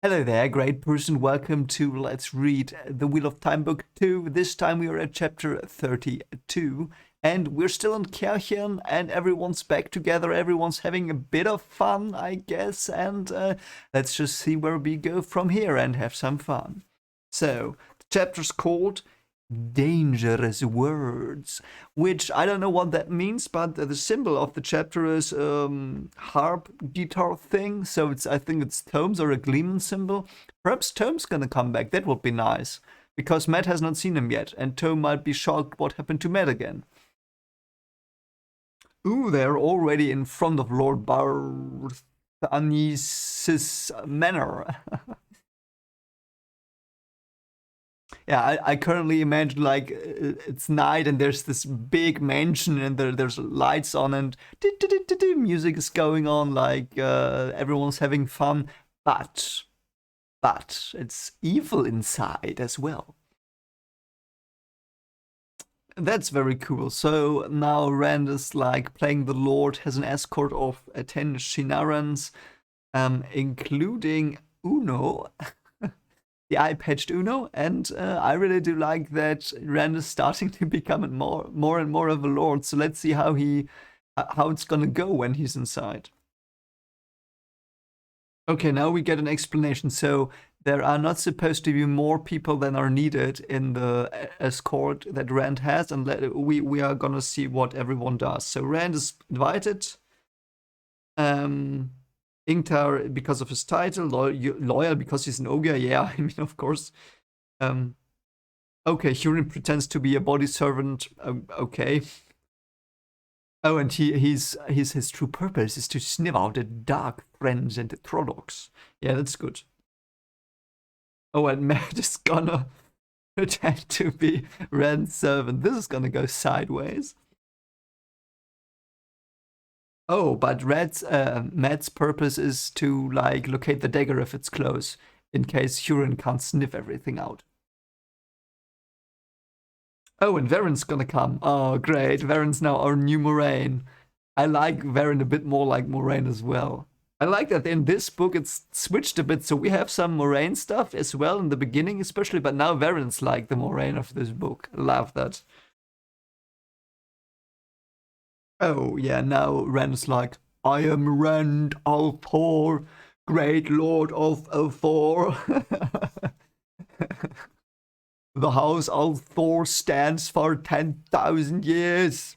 Hello there, great person. Welcome to Let's Read the Wheel of Time Book 2. This time we are at chapter 32, and we're still in Kirchen, and everyone's back together. Everyone's having a bit of fun, I guess, and let's just see where we go from here and have some fun. So, the chapter's called Dangerous Words, which I don't know what that means, but the symbol of the chapter is harp guitar thing. So I think it's Tomes or a Gleeman symbol. Perhaps Tome's gonna come back. That would be nice because Matt has not seen him yet, and Tome might be shocked what happened to Matt again. Ooh, they're already in front of Lord Barthanis's manor. Yeah, I currently imagine like it's night and there's this big mansion and there's lights on and music is going on, like everyone's having fun, but it's evil inside as well. That's very cool. So now Rand is like playing the Lord, has an escort of 10 Shinarans, including Uno. The eye-patched Uno, and I really do like that Rand is starting to become more and more of a lord. So let's see how it's gonna go when he's inside. Okay, now we get an explanation. So there are not supposed to be more people than are needed in the escort that Rand has, and we are gonna see what everyone does. So Rand is invited. Ingtar because of his title, loyal because he's an ogre. Yeah, I mean, of course. Okay, Hurin pretends to be a body servant. Okay. Oh, and his true purpose is to sniff out the dark friends and the Trollocs. Yeah, that's good. Oh, and Matt is gonna pretend to be Rand's servant. This is gonna go sideways. Oh, but Matt's purpose is to like locate the dagger if it's close, in case Huron can't sniff everything out. Oh, and Varen's gonna come. Oh, great. Varen's now our new Moraine. I like Varen a bit more like Moraine as well. I like that in this book it's switched a bit, so we have some Moraine stuff as well in the beginning, especially, but now Varen's like the Moraine of this book. I love that. Oh, yeah, now Rand's like, I am Rand al'Thor, great lord of al'Thor. The house al'Thor stands for 10,000 years.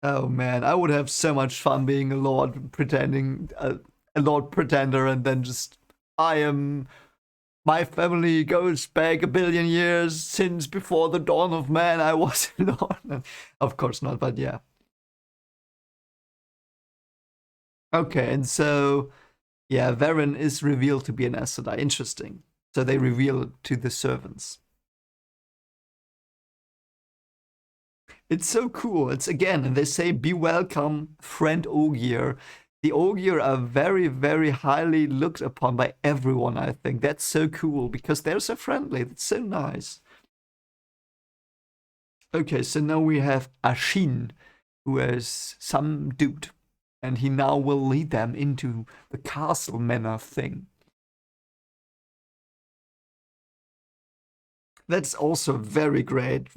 Oh man, I would have so much fun being a lord pretending, a lord pretender, and then just, I am, my family goes back a billion years since before the dawn of man I was a lord. Of course not, but yeah. Okay, and so, yeah, Varen is revealed to be an Aes Sedai. Interesting. So they reveal it to the servants. It's so cool. It's again, and they say, be welcome, friend Ogier. The Ogier are very, very highly looked upon by everyone, I think. That's so cool because they're so friendly. That's so nice. Okay, so now we have Ashin, who is some dude, and he now will lead them into the castle manor thing. That's also very great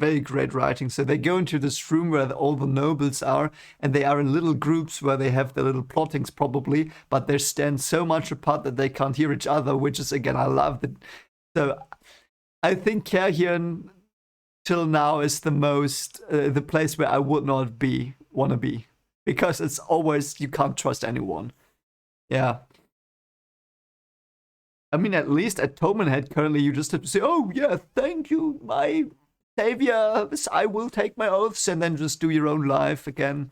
writing. So they go into this room where all the nobles are, and they are in little groups where they have their little plottings probably, but they stand so much apart that they can't hear each other, which is, again, I love that. So I think Kerhian till now is the place where I would not want to be, because it's always, you can't trust anyone. Yeah. I mean, at least at Tomenhead, currently, you just have to say, oh, yeah, thank you, my savior. I will take my oaths, and then just do your own life again.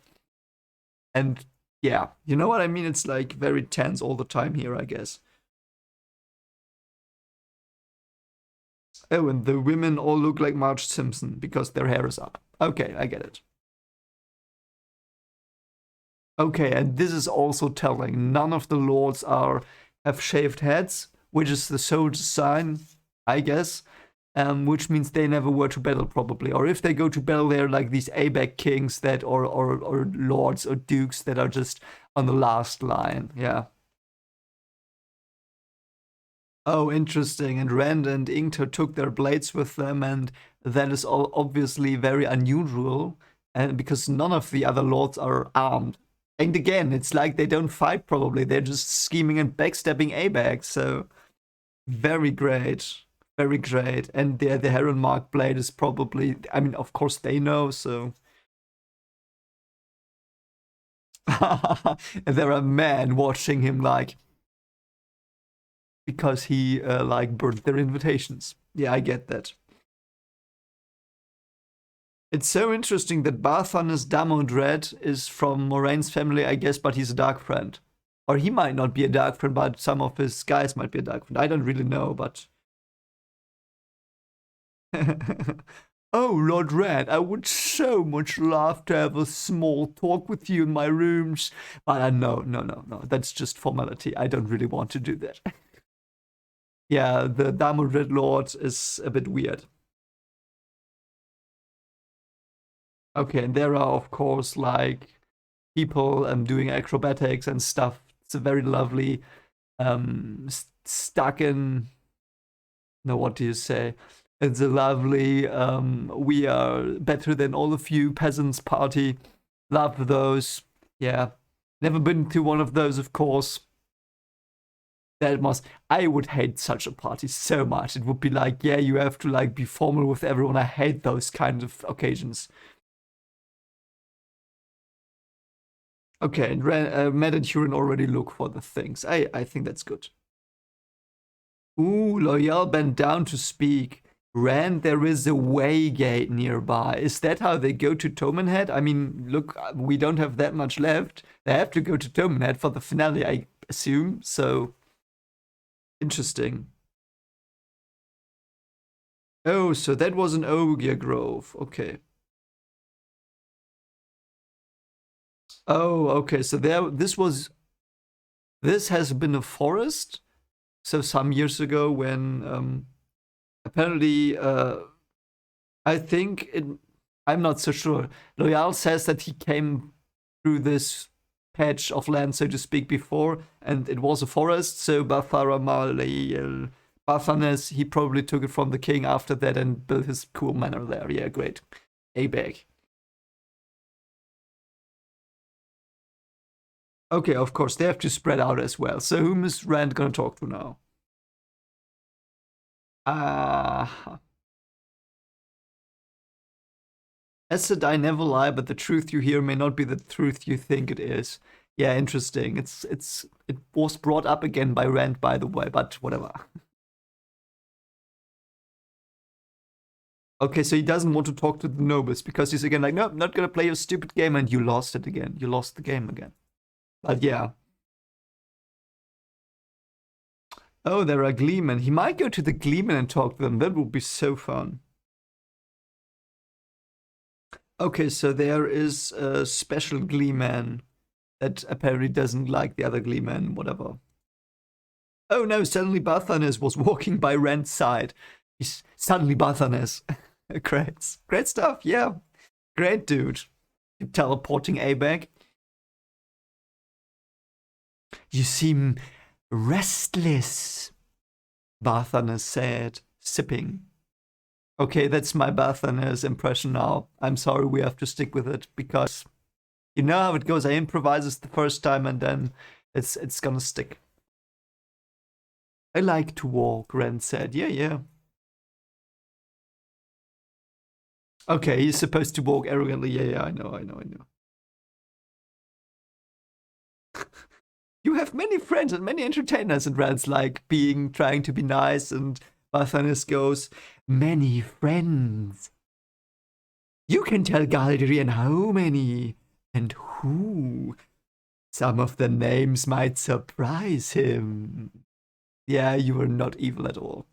And yeah, you know what I mean? It's like very tense all the time here, I guess. Oh, and the women all look like Marge Simpson because their hair is up. Okay, I get it. Okay, and this is also telling. None of the lords have shaved heads, which is the soldier's sign, I guess. Which means they never were to battle probably, or if they go to battle, they're like these ABEC kings that, or lords or dukes that are just on the last line. Yeah. Oh, interesting. And Rand and Ingter took their blades with them, and that is obviously very unusual, and because none of the other lords are armed. And again, it's like they don't fight. Probably they're just scheming and backstabbing Abag. So very great, very great. And the Heron Mark blade is probably. I mean, of course they know. So and there are men watching him like because he like burned their invitations. Yeah, I get that. It's so interesting that Barthanus Damodred is from Moraine's family, I guess, but he's a dark friend. Or he might not be a dark friend, but some of his guys might be a dark friend. I don't really know, but. Oh, Lord Red, I would so much love to have a small talk with you in my rooms. But no, no, no, no. That's just formality. I don't really want to do that. Yeah, the Damodred Lord is a bit weird. Okay, and there are, of course, like people doing acrobatics and stuff. It's a very lovely, stuck in. No, what do you say? It's a lovely, we are better than all of you peasants party. Love those. Yeah. Never been to one of those, of course. That must. I would hate such a party so much. It would be like, yeah, you have to like be formal with everyone. I hate those kind of occasions. Okay, and Matt and Huron already look for the things. I think that's good. Ooh, Loyal bent down to speak. Rand, there is a way gate nearby. Is that how they go to Tomenhead? I mean, look, we don't have that much left. They have to go to Tomenhead for the finale, I assume. So, interesting. Oh, so that was an Ogier Grove. Okay. Oh, okay. So this has been a forest. So some years ago when apparently I think it, I'm not so sure. Loyal says that he came through this patch of land, so to speak, before, and it was a forest. So Bathanes, he probably took it from the king after that and built his cool manor there. Yeah, great. A-bag. Okay, of course, they have to spread out as well. So whom is Rand gonna talk to now? Ah. Acid, I never lie, but the truth you hear may not be the truth you think it is. Yeah, interesting. It was brought up again by Rand, by the way, but whatever. Okay, so he doesn't want to talk to the nobles because he's again like, no, I'm not gonna play your stupid game, and you lost it again. You lost the game again. But yeah. Oh, there are gleemen. He might go to the gleemen and talk to them. That would be so fun. Okay, so there is a special gleeman that apparently doesn't like the other gleeman, whatever. Oh no, suddenly Barthanes was walking by Rand's side. He's suddenly Barthanes. Great. Great stuff, yeah. Great dude. Teleporting A-Bag. You seem restless, Barthanes said, sipping. Okay, that's my Barthanes impression now. I'm sorry we have to stick with it because you know how it goes. I improvise this the first time and then it's gonna stick. I like to walk, Rand said. Yeah, yeah. Okay, he's supposed to walk arrogantly. Yeah, yeah, I know, I know, I know. You have many friends and many entertainers, and Rand's like trying to be nice, and Barthanes goes, many friends. You can tell Galdrian how many and who. Some of the names might surprise him. Yeah, you were not evil at all.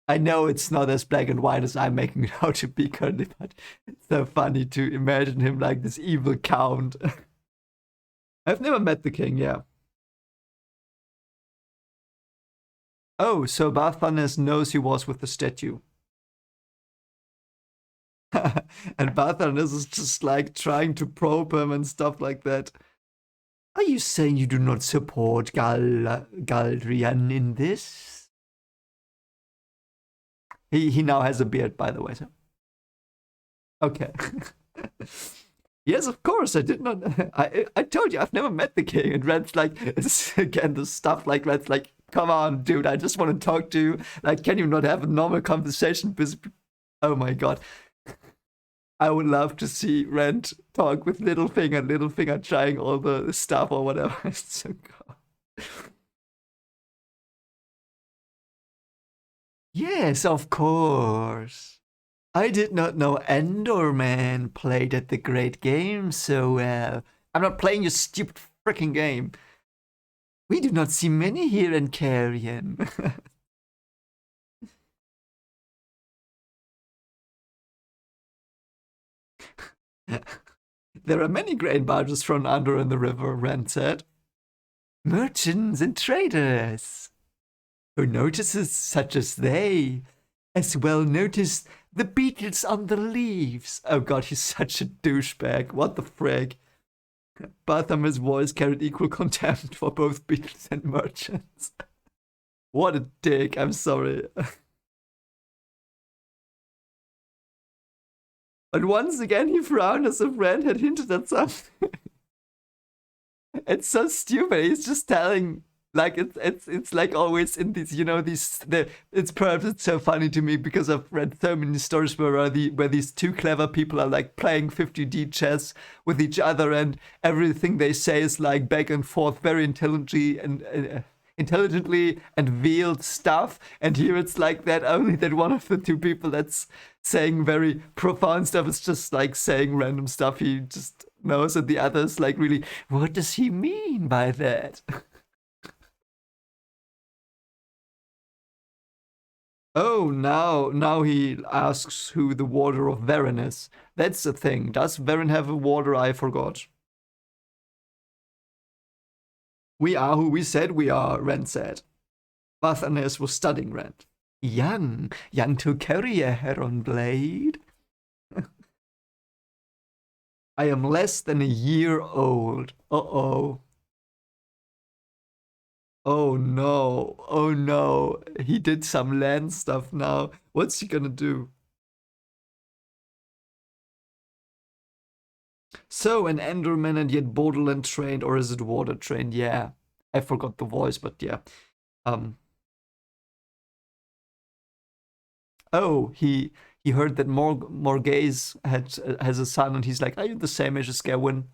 I know it's not as black and white as I'm making it out to be currently, but it's so funny to imagine him like this evil count. I've never met the king, yeah. Oh, so Barthanes knows he was with the statue. And Barthanes is just like trying to probe him and stuff like that. Are you saying you do not support Galdrian in this? He now has a beard, by the way. So. Okay. Yes, of course. I did not. I told you I've never met the king. And Red's like, it's, again, the stuff like Red's like, come on, dude. I just want to talk to you. Like, can you not have a normal conversation? Oh my god. I would love to see Rand talk with Littlefinger trying all the stuff or whatever. It's so cool. Yes, of course. I did not know Endorman played at the great game so well. I'm not playing your stupid freaking game. We do not see many here in Carrion. There are many grain barges from under in the river, Rand said. Merchants and traders. Who notices such as they, as well noticed the beetles on the leaves. Oh god, he's such a douchebag. What the frig? Barthamir's voice carried equal contempt for both beetles and merchants. What a dick, I'm sorry. But once again he frowned as if Rand had hinted at something. It's so stupid. He's just telling, like, it's like always in these, you know, it's perhaps it's so funny to me because I've read so many stories where these two clever people are like playing 50D chess with each other, and everything they say is like back and forth, very intelligently and veiled stuff. And here it's like that, only that one of the two people that's saying very profound stuff is just like saying random stuff he just knows, and the others like really, what does he mean by that? Oh, now he asks who the warder of Varen is. That's the thing. Does Varen have a warder? I forgot. We are who we said we are, Rand said. Vathanes was studying Rand. Young to carry a heron blade. I am less than a year old. Uh-oh. Oh no. Oh no. He did some land stuff now. What's he gonna do? So, an Enderman and yet Borderland trained, or is it water trained? Yeah. I forgot the voice, but yeah. Um. Oh, he heard that Morghese has a son, and he's like, are you the same age as Gawain?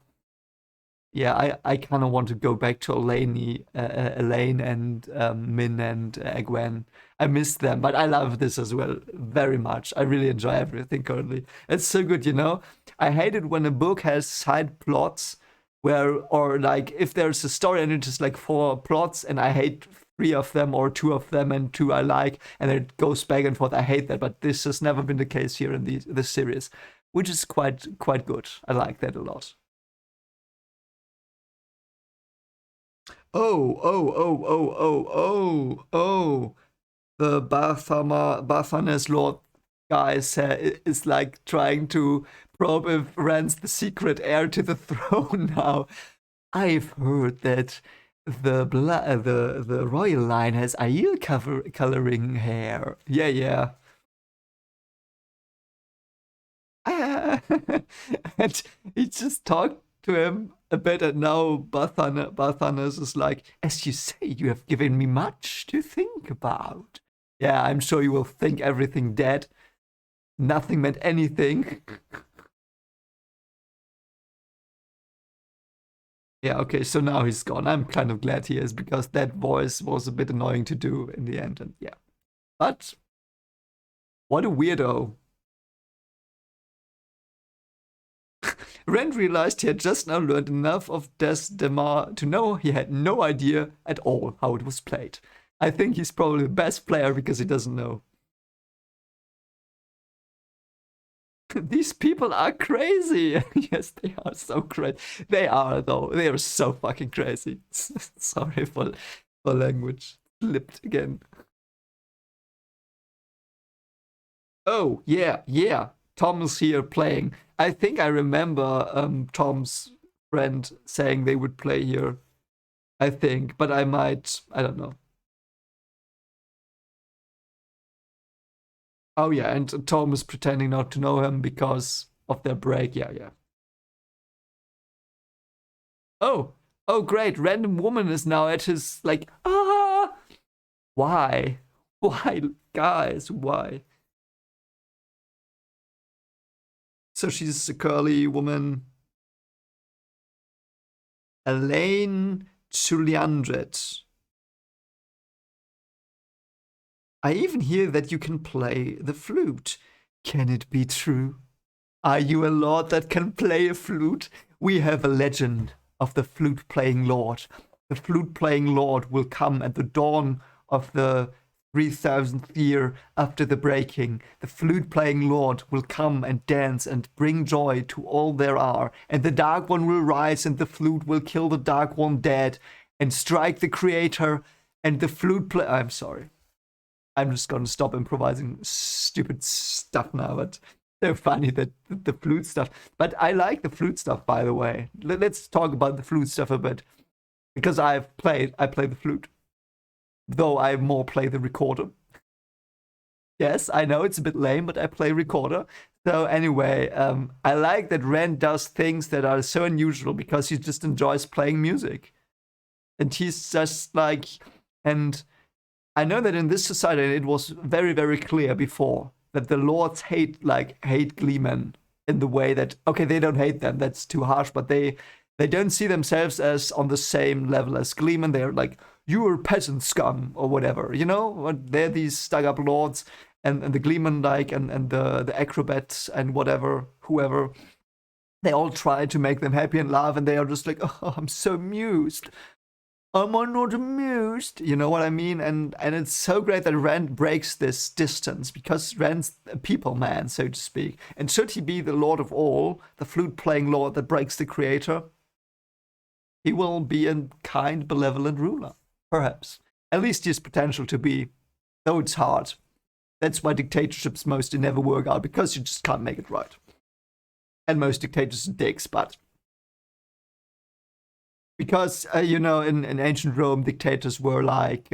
Yeah, I kind of want to go back to Elaine and Min and Egwene. I miss them, but I love this as well very much. I really enjoy everything currently. It's so good, you know. I hate it when a book has side plots where, or like if there's a story and it's just like four plots, and I hate three of them or two of them, and two I like, and it goes back and forth. I hate that, but this has never been the case here in this series, which is quite good. I like that a lot. Oh. The Bathanes Lord guy is like trying to probe if Rand's the secret heir to the throne now. I've heard that the royal line has Aiel coloring hair. Yeah. And he just talked to him a bit, and now Barthanes is like, as you say, you have given me much to think about. Yeah, I'm sure you will think everything dead. Nothing meant anything. Yeah, okay, so now he's gone. I'm kind of glad he is, because that voice was a bit annoying to do in the end, and yeah. But what a weirdo. Rand realized he had just now learned enough of Des Demar to know he had no idea at all how it was played. I think he's probably the best player because he doesn't know. These people are crazy. Yes, they are so crazy. They are, though. They are so fucking crazy. Sorry for language. Slipped again. Oh, yeah. Tom's here playing. I think I remember Tom's friend saying they would play here, I think, but I don't know. Oh yeah, and Tom is pretending not to know him because of their break. Yeah, yeah. Oh, oh great, random woman is now at his like why? Why, guys, why? So she's a curly woman, Elaine Juliandret. I even hear that you can play the flute. Can it be true? Are you a lord that can play a flute? We have a legend of the flute playing lord. The flute playing lord will come at the dawn of the 3000th year after the breaking. The flute playing lord will come and dance and bring joy to all there are. And the dark one will rise, and the flute will kill the dark one dead and strike the creator. And the flute play. I'm sorry. I'm just gonna stop improvising stupid stuff now. But so funny that the flute stuff. But I like the flute stuff, by the way. Let's talk about the flute stuff a bit because I play the flute, though I more play the recorder. Yes, I know it's a bit lame, but I play recorder. So anyway, I like that Rand does things that are so unusual because he just enjoys playing music, and he's just like, and I know that in this society it was very, very clear before that the lords hate gleemen in the way that okay, they don't hate them, that's too harsh, but they don't see themselves as on the same level as gleemen. They're like, you are peasant scum or whatever, you know? They're these stuck up lords, and the gleemen like and the acrobats and whatever, whoever, they all try to make them happy and laugh, and they are just like, oh, I'm so amused. I'm not amused. You know what I mean? And it's so great that Rand breaks this distance because Rand's a people man, so to speak. And should he be the Lord of all, the flute playing Lord that breaks the creator, he will be a kind, benevolent ruler, perhaps. At least he has potential to be, though it's hard. That's why dictatorships mostly never work out, because you just can't make it right. And most dictators are dicks, but because you know, in ancient Rome, dictators were like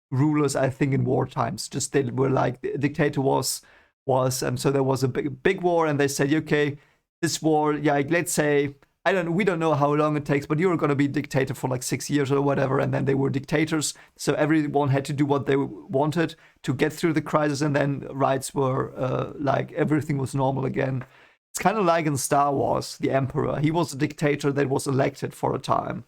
rulers. I think in war times, just they were like the dictator was so there was a big war, and they said, okay, this war, yeah, let's say we don't know how long it takes, but you're gonna be dictator for like 6 years or whatever, and then they were dictators, so everyone had to do what they wanted to get through the crisis, and then rights were like everything was normal again. It's kind of like in Star Wars, the Emperor. He was a dictator that was elected for a time.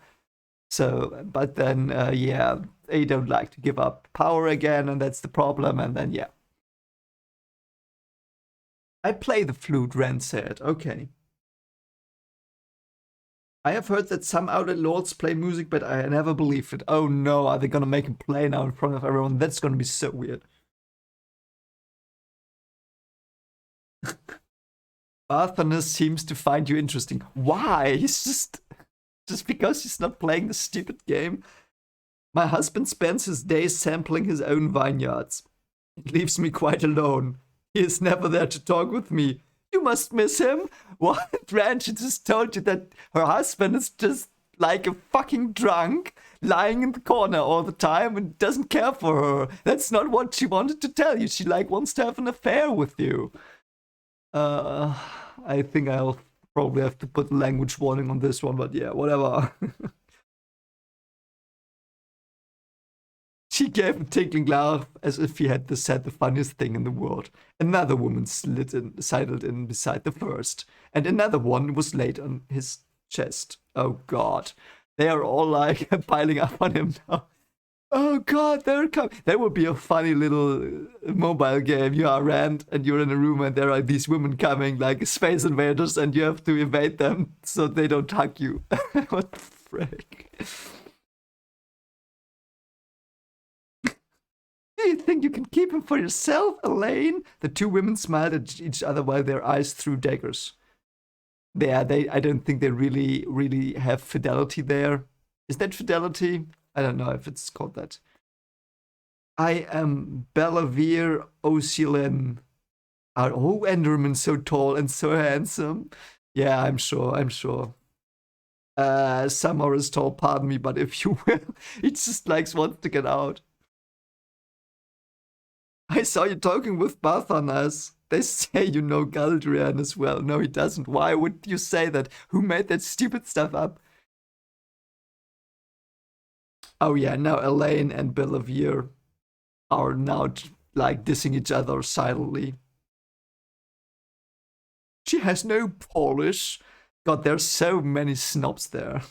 So, but then, yeah, they don't like to give up power again, and that's the problem. And then, yeah. I play the flute, Ren said. Okay. I have heard that some outlet lords play music, but I never believed it. Oh no, are they gonna make him play now in front of everyone? That's gonna be so weird. Arthurness seems to find you interesting. Why? He's just because he's not playing the stupid game. My husband spends his days sampling his own vineyards. It leaves me quite alone. He is never there to talk with me. You must miss him. What? Ranch just told you that her husband is just like a fucking drunk, lying in the corner all the time and doesn't care for her. That's not what she wanted to tell you. She like wants to have an affair with you. Uh, I think I'll probably have to put a language warning on this one, but yeah, whatever. She gave a tinkling laugh as if he had said the funniest thing in the world. Another woman sidled in beside the first, and another one was laid on his chest. Oh God. They are all like piling up on him now. Oh God, they're coming. That would be a funny little mobile game. You are Rand and you're in a room and there are these women coming like space invaders and you have to evade them so they don't hug you. What the frick? Do you think you can keep him for yourself, Elaine? The two women smiled at each other while their eyes threw daggers. I don't think they really have fidelity there. Is that fidelity? I don't know if it's called that. I am Belavir O'Sealan. Oh, Enderman so tall and so handsome. Yeah, I'm sure. Samar is told, pardon me, but if you will, he just like wants to get out. I saw you talking with Barthanas. They say you know Galdrian as well. No, he doesn't. Why would you say that? Who made that stupid stuff up? Oh yeah, now Elaine and Bellavere are now like dissing each other silently. She has no polish. God, there's so many snobs there.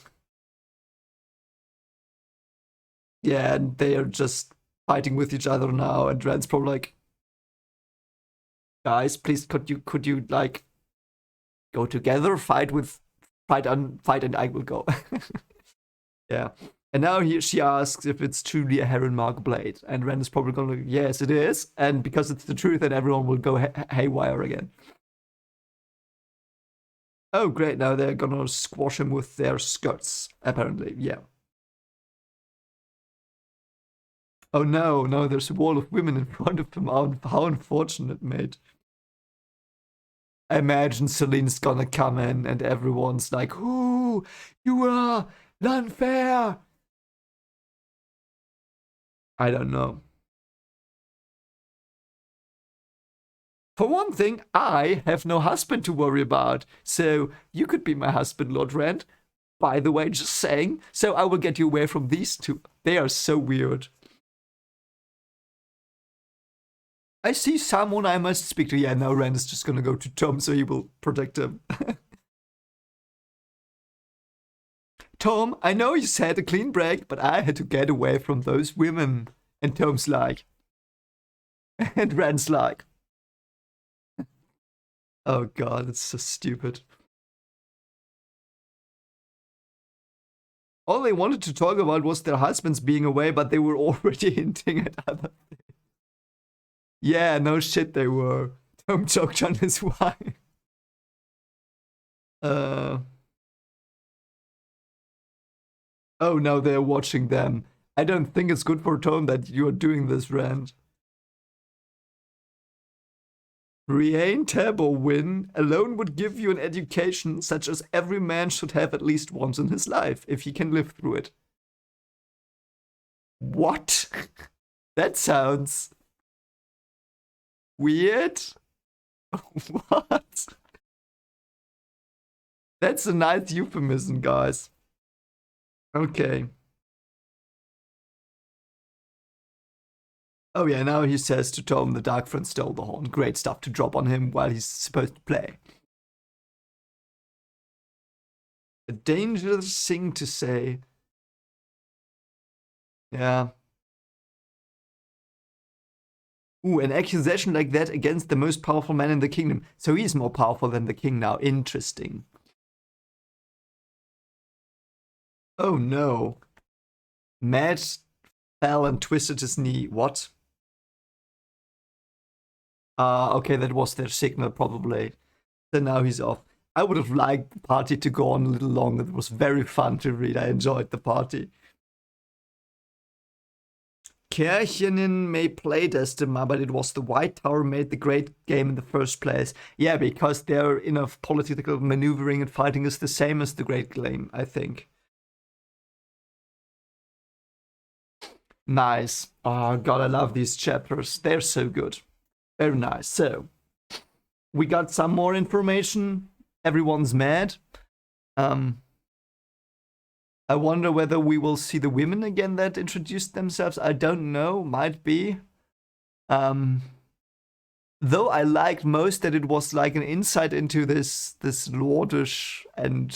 Yeah, and they are just fighting with each other now, and Rand's probably like, guys, please could you like go together, fight and I will go. Yeah. And now she asks if it's truly a Heron Mark blade, and Rand is probably going to, yes, it is, and because it's the truth, then everyone will go haywire again. Oh, great! Now they're gonna squash him with their skirts, apparently. Yeah. Oh no, no! There's a wall of women in front of him. How unfortunate, mate. I imagine Celine's gonna come in, and everyone's like, "Who you are? Unfair." I don't know. For one thing, I have no husband to worry about, so you could be my husband, Lord Rand. By the way, just saying. So I will get you away from these two. They are so weird. I see someone I must speak to. Yeah, now Rand is just gonna go to Tom, so he will protect him. Tom, I know you said a clean break, but I had to get away from those women. And Tom's like, and Rand's like, oh god, it's so stupid. All they wanted to talk about was their husbands being away, but they were already hinting at other things. Yeah, no shit, they were. Tom choked on his wife. Oh, now they're watching them. I don't think it's good for Tom that you're doing this, Rand. Brienne Tabor win alone would give you an education such as every man should have at least once in his life, if he can live through it. What? That sounds weird. What? That's a nice euphemism, guys. Okay. Oh yeah, now he says to Tom the Dark Friend stole the horn. Great stuff to drop on him while he's supposed to play. A dangerous thing to say. Yeah. Ooh, an accusation like that against the most powerful man in the kingdom. So he's more powerful than the king now. Interesting. Oh no. Matt fell and twisted his knee. What? Okay, that was their signal probably. So now he's off. I would have liked the party to go on a little longer. It was very fun to read. I enjoyed the party. Kirchenen may play Destima, but it was the White Tower made the great game in the first place. Yeah, because their enough political maneuvering and fighting is the same as the great game, I think. Nice. Oh god, I love these chapters. They're so good. Very nice. So, we got some more information. Everyone's mad. I wonder whether we will see the women again that introduced themselves. I don't know. Might be. Though I liked most that it was like an insight into this lordish and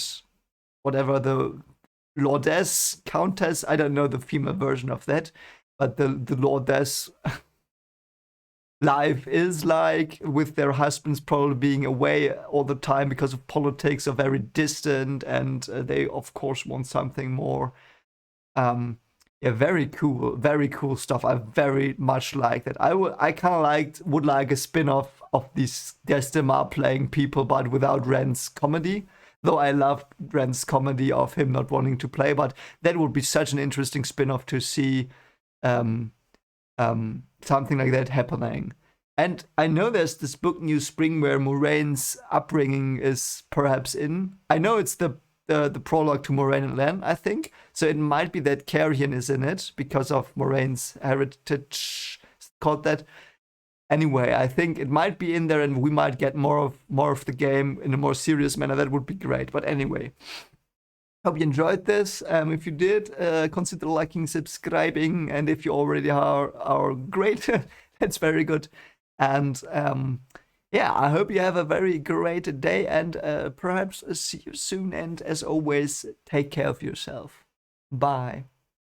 whatever the lordess, countess. I don't know the female version of that, but the lordess life is like, with their husbands probably being away all the time because of politics, are very distant, and they of course want something more. Yeah, very cool stuff. I very much like that. I kind of would like a spin-off of these Destimar playing people, but without Ren's comedy. Though I love Ren's comedy of him not wanting to play, but that would be such an interesting spin-off to see. Something like that happening. And I know there's this book New Spring where Moraine's upbringing is perhaps in. I know it's the the prologue to Moraine and Len, I think. So it might be that Carrion is in it because of Moraine's heritage, called that. Anyway, I think it might be in there, and we might get more of the game in a more serious manner. That would be great. But anyway, hope you enjoyed this. If you did, consider liking, subscribing, and if you already are great, that's very good. And yeah, I hope you have a very great day, and perhaps see you soon. And as always, take care of yourself. Bye.